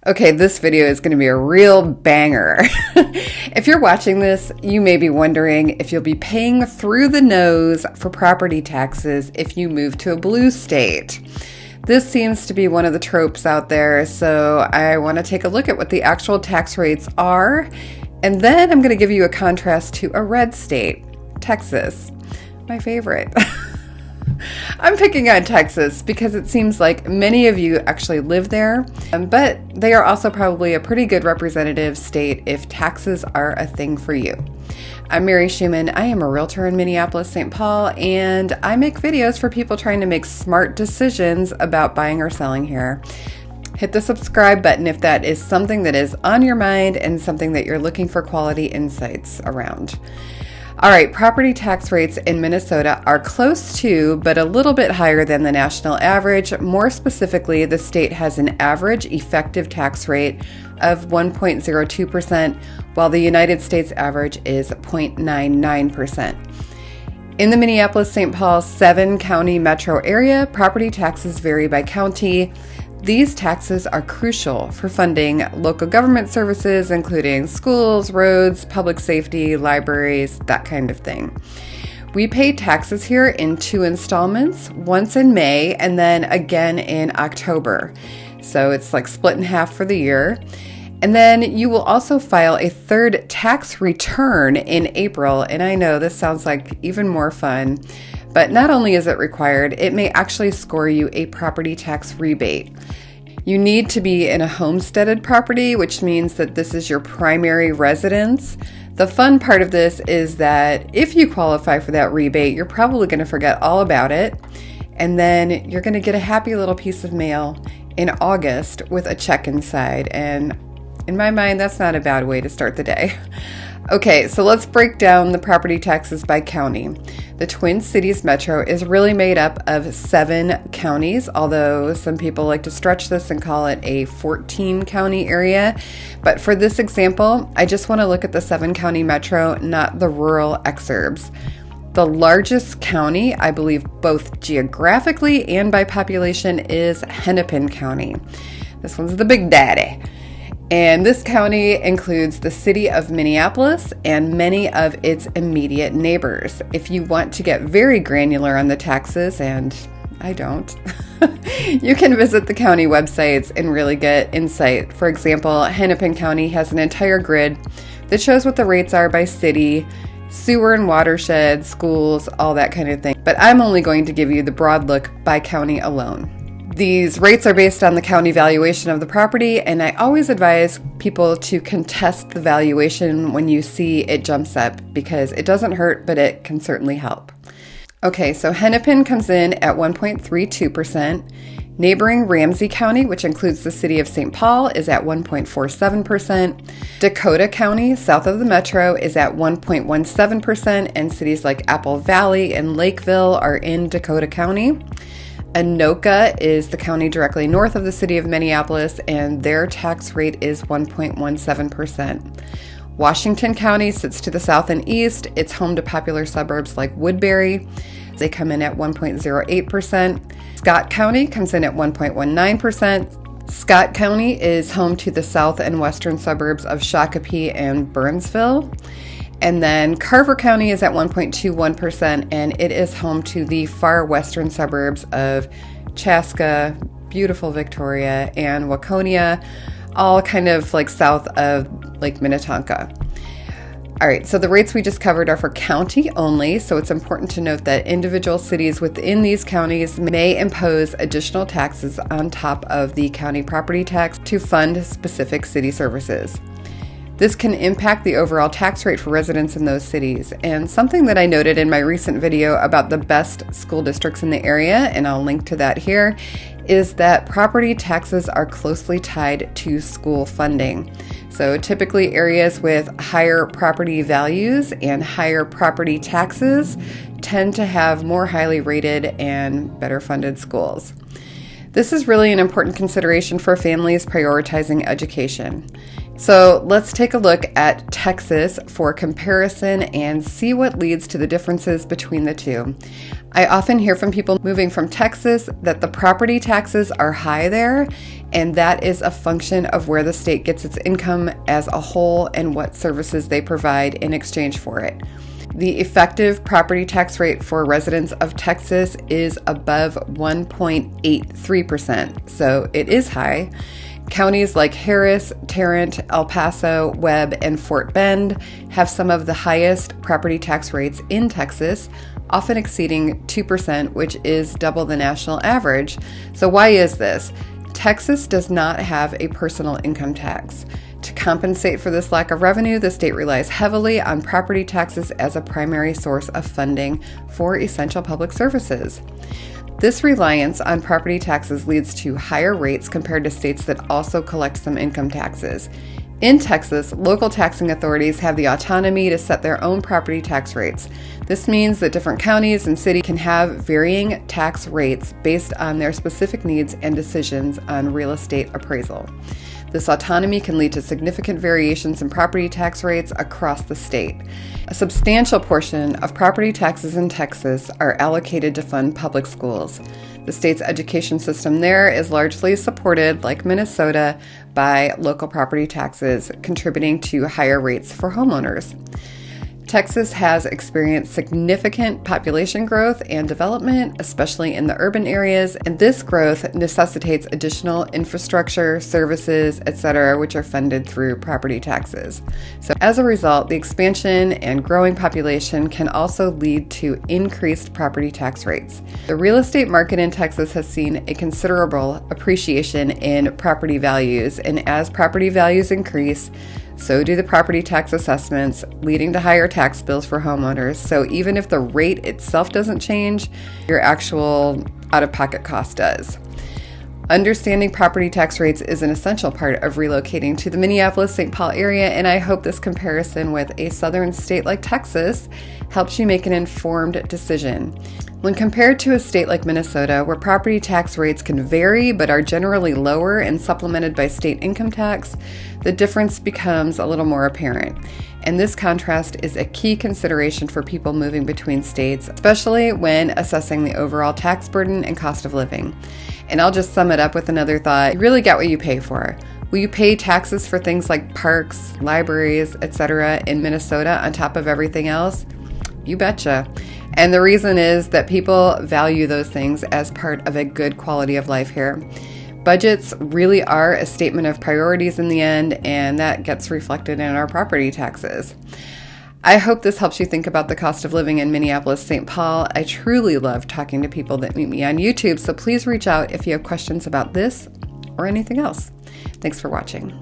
Okay, this video is going to be a real banger. If you're watching this, you may be wondering if you'll be paying through the nose for property taxes if you move to a blue state. This seems to be one of the tropes out there, so I want to take a look at what the actual tax rates are, and then I'm going to give you a contrast to a red state, Texas, my favorite. I'm picking on Texas because it seems like many of you actually live there, but they are also probably a pretty good representative state if taxes are a thing for you. I'm Mary Schumann. I am a realtor in Minneapolis-St. Paul, and I make videos for people trying to make smart decisions about buying or selling here. Hit the subscribe button if that is something that is on your mind and something that you're looking for quality insights around. All right, property tax rates in Minnesota are close to, but a little bit higher than the national average. More specifically, the state has an average effective tax rate of 1.02%, while the United States average is 0.99%. In the Minneapolis-St. Paul 7-county metro area, property taxes vary by county. These taxes are crucial for funding local government services, including schools, roads, public safety, libraries, that kind of thing. We pay taxes here in 2 installments, once in May and then again in October. So it's like split in half for the year. And then you will also file a third tax return in April. And I know this sounds like even more fun, but not only is it required, it may actually score you a property tax rebate. You need to be in a homesteaded property, which means that this is your primary residence. The fun part of this is that if you qualify for that rebate, you're probably going to forget all about it. And then you're going to get a happy little piece of mail in August with a check inside. And in my mind, that's not a bad way to start the day. Okay, so let's break down the property taxes by county. The Twin Cities Metro is really made up of 7 counties, although some people like to stretch this and call it a 14-county area. But for this example, I just want to look at the 7-county metro, not the rural exurbs. The largest county, I believe both geographically and by population, is Hennepin County. This one's the big daddy. And this county includes the city of Minneapolis and many of its immediate neighbors. If you want to get very granular on the taxes, and I don't, you can visit the county websites and really get insight. For example, Hennepin County has an entire grid that shows what the rates are by city, sewer and watershed, schools, all that kind of thing. But I'm only going to give you the broad look by county alone. These rates are based on the county valuation of the property, and I always advise people to contest the valuation when you see it jumps up because it doesn't hurt, but it can certainly help. Okay, so Hennepin comes in at 1.32%. Neighboring Ramsey County, which includes the city of St. Paul, is at 1.47%. Dakota County, south of the metro, is at 1.17%, and cities like Apple Valley and Lakeville are in Dakota County. Anoka is the county directly north of the city of Minneapolis, and their tax rate is 1.17%. Washington County sits to the south and east. It's home to popular suburbs like Woodbury. They come in at 1.08%. Scott County comes in at 1.19%. Scott County is home to the south and western suburbs of Shakopee and Burnsville. And then Carver County is at 1.21%, and it is home to the far western suburbs of Chaska, beautiful Victoria, and Waconia, all kind of like south of Lake Minnetonka. All right, so the rates we just covered are for county only, so it's important to note that individual cities within these counties may impose additional taxes on top of the county property tax to fund specific city services. This can impact the overall tax rate for residents in those cities. And something that I noted in my recent video about the best school districts in the area, and I'll link to that here, is that property taxes are closely tied to school funding. So typically areas with higher property values and higher property taxes tend to have more highly rated and better funded schools. This is really an important consideration for families prioritizing education. So let's take a look at Texas for comparison and see what leads to the differences between the two. I often hear from people moving from Texas that the property taxes are high there, and that is a function of where the state gets its income as a whole and what services they provide in exchange for it. The effective property tax rate for residents of Texas is above 1.83%, so it is high. Counties like Harris, Tarrant, El Paso, Webb, and Fort Bend have some of the highest property tax rates in Texas, often exceeding 2%, which is double the national average. So why is this? Texas does not have a personal income tax. To compensate for this lack of revenue, the state relies heavily on property taxes as a primary source of funding for essential public services. This reliance on property taxes leads to higher rates compared to states that also collect some income taxes. In Texas, local taxing authorities have the autonomy to set their own property tax rates. This means that different counties and cities can have varying tax rates based on their specific needs and decisions on real estate appraisal. This autonomy can lead to significant variations in property tax rates across the state. A substantial portion of property taxes in Texas are allocated to fund public schools. The state's education system there is largely supported, like Minnesota, by local property taxes, contributing to higher rates for homeowners. Texas has experienced significant population growth and development, especially in the urban areas, and this growth necessitates additional infrastructure, services, etc., which are funded through property taxes. So as a result, the expansion and growing population can also lead to increased property tax rates. The real estate market in Texas has seen a considerable appreciation in property values, and as property values increase, so do the property tax assessments, leading to higher tax bills for homeowners. So even if the rate itself doesn't change, your actual out-of-pocket cost does. Understanding property tax rates is an essential part of relocating to the Minneapolis-St. Paul area, and I hope this comparison with a southern state like Texas helps you make an informed decision. When compared to a state like Minnesota, where property tax rates can vary but are generally lower and supplemented by state income tax, the difference becomes a little more apparent. And this contrast is a key consideration for people moving between states, especially when assessing the overall tax burden and cost of living. And I'll just sum it up with another thought. You really get what you pay for. Will you pay taxes for things like parks, libraries, etc. in Minnesota on top of everything else? You betcha. And the reason is that people value those things as part of a good quality of life here. Budgets really are a statement of priorities in the end, and that gets reflected in our property taxes. I hope this helps you think about the cost of living in Minneapolis-St. Paul. I truly love talking to people that meet me on YouTube, so please reach out if you have questions about this or anything else. Thanks for watching.